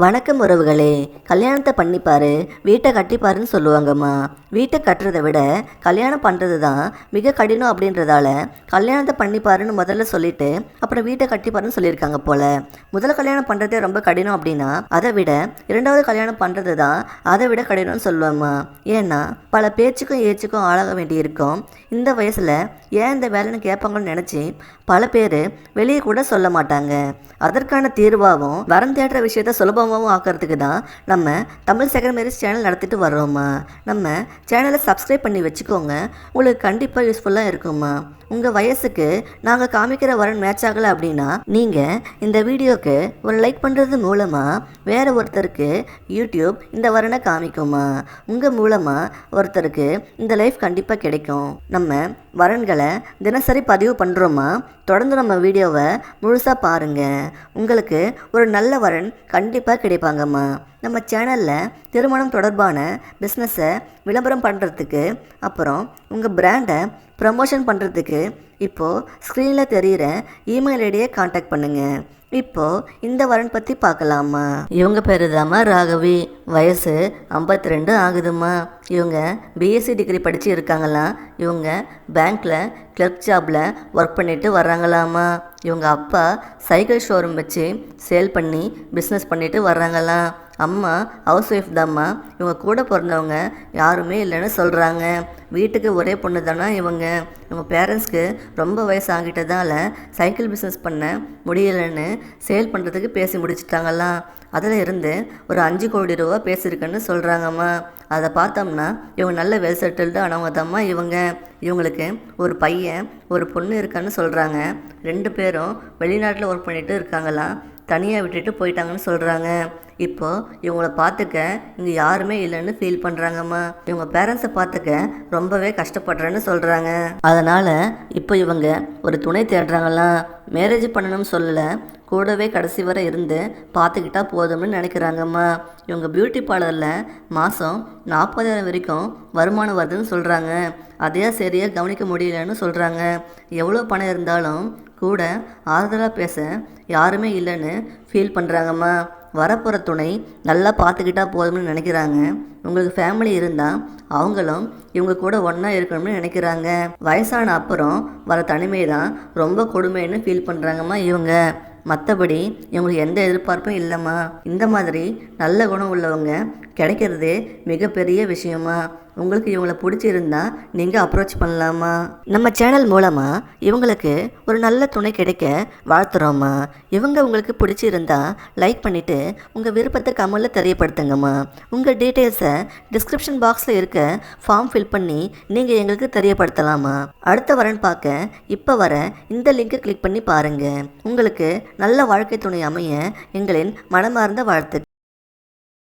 வணக்கம் உறவுகளே. கல்யாணத்தை பண்ணிப்பாரு வீட்டை கட்டிப்பாருன்னு சொல்லுவாங்கம்மா. வீட்டை கட்டுறதை விட கல்யாணம் பண்ணுறது தான் மிக கடினம் அப்படின்றதால கல்யாணத்தை பண்ணிப்பாருன்னு முதல்ல சொல்லிட்டு அப்புறம் வீட்டை கட்டிப்பாருன்னு சொல்லியிருக்காங்க போல. முதல் கல்யாணம் பண்ணுறதே ரொம்ப கடினம் அப்படின்னா அதை விட இரண்டாவது கல்யாணம் பண்ணுறது தான் அதை விட கடினம்னு சொல்லுவாம்மா. ஏன்னா பல பேச்சுக்கும் ஏச்சுக்கும் ஆளாக வேண்டியிருக்கும். இந்த வயசில் ஏன் இந்த வேலைன்னு கேட்பாங்கன்னு நினச்சி பல பேர் வெளியே கூட சொல்ல மாட்டாங்க. அதற்கான தீர்வாகவும் வரம் தேடுற விஷயத்த சுலபமாகவும் ஆக்கிறதுக்கு தான் நம்ம தமிழ் செகண்ட் மேரேஜ் சேனல் நடத்திட்டு வர்றோம்மா. நம்ம சேனலை சப்ஸ்கிரைப் பண்ணி வச்சுக்கோங்க. உங்களுக்கு கண்டிப்பாக யூஸ்ஃபுல்லாக இருக்கும்மா. உங்கள் வயசுக்கு நாங்கள் காமிக்கிற வரன் மேட்ச் ஆகலை அப்படின்னா நீங்கள் இந்த வீடியோக்கு ஒரு லைக் பண்ணுறது மூலமாக வேறு ஒருத்தருக்கு யூடியூப் இந்த வரனை காமிக்குமா. உங்கள் மூலமாக ஒருத்தருக்கு இந்த லைஃப் கண்டிப்பாக கிடைக்கும். நம்ம வரன்களை தினசரி பதிவு பண்ணுறோமா. தொடர்ந்து நம்ம வீடியோவை முழுசாக பாருங்கள். உங்களுக்கு ஒரு நல்ல வரன் கண்டிப்பாக கிடைப்பாங்கம்மா. நம்ம சேனலில் திருமணம் தொடர்பான பிஸ்னஸை விளம்பரம் பண்ணுறதுக்கு அப்புறம் உங்கள் பிராண்டை ப்ரமோஷன் பண்ணுறதுக்கு இப்போது ஸ்க்ரீனில் தெரிகிற இமெயில் ஐடியை காண்டாக்ட் பண்ணுங்கள். இப்போது இந்த வரன் பற்றி பார்க்கலாமா. இவங்க பேர் தாம்மா ராகவி. வயசு 52 ஆகுதுமா. இவங்க பிஎஸ்சி டிகிரி படித்து இருக்காங்களாம். இவங்க பேங்க்கில் கிளர்க் ஜாபில் ஒர்க் பண்ணிட்டு வர்றாங்களாம்மா. இவங்க அப்பா சைக்கிள் ஷோரூம் வச்சு சேல் பண்ணி பிஸ்னஸ் பண்ணிட்டு வர்றாங்களாம். அம்மா ஹவுஸ் ஒய்ஃப் தாம்மா. இவங்க கூட பிறந்தவங்க யாருமே இல்லைன்னு சொல்கிறாங்க. வீட்டுக்கு ஒரே பொண்ணு தானே இவங்க. இவங்க பேரண்ட்ஸ்க்கு ரொம்ப வயசு ஆகிட்டதால சைக்கிள் பிஸ்னஸ் பண்ண முடியலைன்னு சேல் பண்ணுறதுக்கு பேசி முடிச்சிட்டாங்களாம். அதில் இருந்து ஒரு 5 கோடி ரூபா பேசியிருக்குன்னு சொல்கிறாங்கம்மா. அதை பார்த்தோம்னா இவங்க நல்ல வெல் செட்டில்டு ஆனவங்க தாம்மா இவங்க. இவங்களுக்கு ஒரு பையன் ஒரு பொண்ணு இருக்கான்னு சொல்கிறாங்க. 2 பேரும் வெளிநாட்டில் ஒர்க் பண்ணிட்டு இருக்காங்களாம். தனியாக விட்டுட்டு போயிட்டாங்கன்னு சொல்கிறாங்க. இப்போது இவங்கள பார்த்துக்க இங்கே யாருமே இல்லைன்னு ஃபீல் பண்ணுறாங்கம்மா. இவங்க பேரண்ட்ஸை பார்த்துக்க ரொம்பவே கஷ்டப்படுறேன்னு சொல்கிறாங்க. அதனால் இப்போ இவங்க ஒரு துணை தேடுறாங்களாம். மேரேஜ் பண்ணணும்னு சொல்லலை, கூடவே கடைசி வரை இருந்து பார்த்துக்கிட்டா போதும்னு நினைக்கிறாங்கம்மா. இவங்க பியூட்டி பார்லரில் மாதம் 40,000 வரைக்கும் வருமானம் வருதுன்னு சொல்கிறாங்க. அதையா சரியாக கவனிக்க முடியலன்னு சொல்கிறாங்க. எவ்வளோ பணம் இருந்தாலும் கூட ஆறுதலாக பேச யாருமே இல்லைன்னு ஃபீல் பண்ணுறாங்கம்மா. வரப்போகிற துணை நல்லா பார்த்துக்கிட்டா போதும்னு நினைக்கிறாங்க. உங்களுக்கு ஃபேமிலி இருந்தால் அவங்களும் இவங்க கூட ஒன்றா இருக்கணும்னு நினைக்கிறாங்க. வயசான அப்புறம் வர தனிமை தான் ரொம்ப கொடுமைன்னு ஃபீல் பண்ணுறாங்கம்மா இவங்க. மற்றபடி இவங்களுக்கு எந்த எதிர்பார்ப்பும் இல்லைம்மா. இந்த மாதிரி நல்ல குணம் உள்ளவங்க கிடைக்கிறதே மிகப்பெரிய விஷயமா. உங்களுக்கு இவங்களை பிடிச்சிருந்தா நீங்கள் அப்ரோச் பண்ணலாமா. நம்ம சேனல் மூலமாக இவங்களுக்கு ஒரு நல்ல துணை கிடைக்க வாழ்த்துறோம்மா. இவங்க உங்களுக்கு பிடிச்சிருந்தா லைக் பண்ணிவிட்டு உங்கள் விருப்பத்தை கமெண்டில் தெரியப்படுத்துங்கம்மா. உங்கள் டீட்டெயில்ஸை டிஸ்கிரிப்ஷன் பாக்ஸில் இருக்க ஃபார்ம் ஃபில் பண்ணி நீங்கள் எங்களுக்கு தெரியப்படுத்தலாமா. அடுத்த வரன் பார்க்க இப்போ வர இந்த லிங்கை கிளிக் பண்ணி பாருங்கள். உங்களுக்கு நல்ல வாழ்க்கை துணை அமைய எங்களின் மனமார்ந்த வாழ்த்துக்கள்.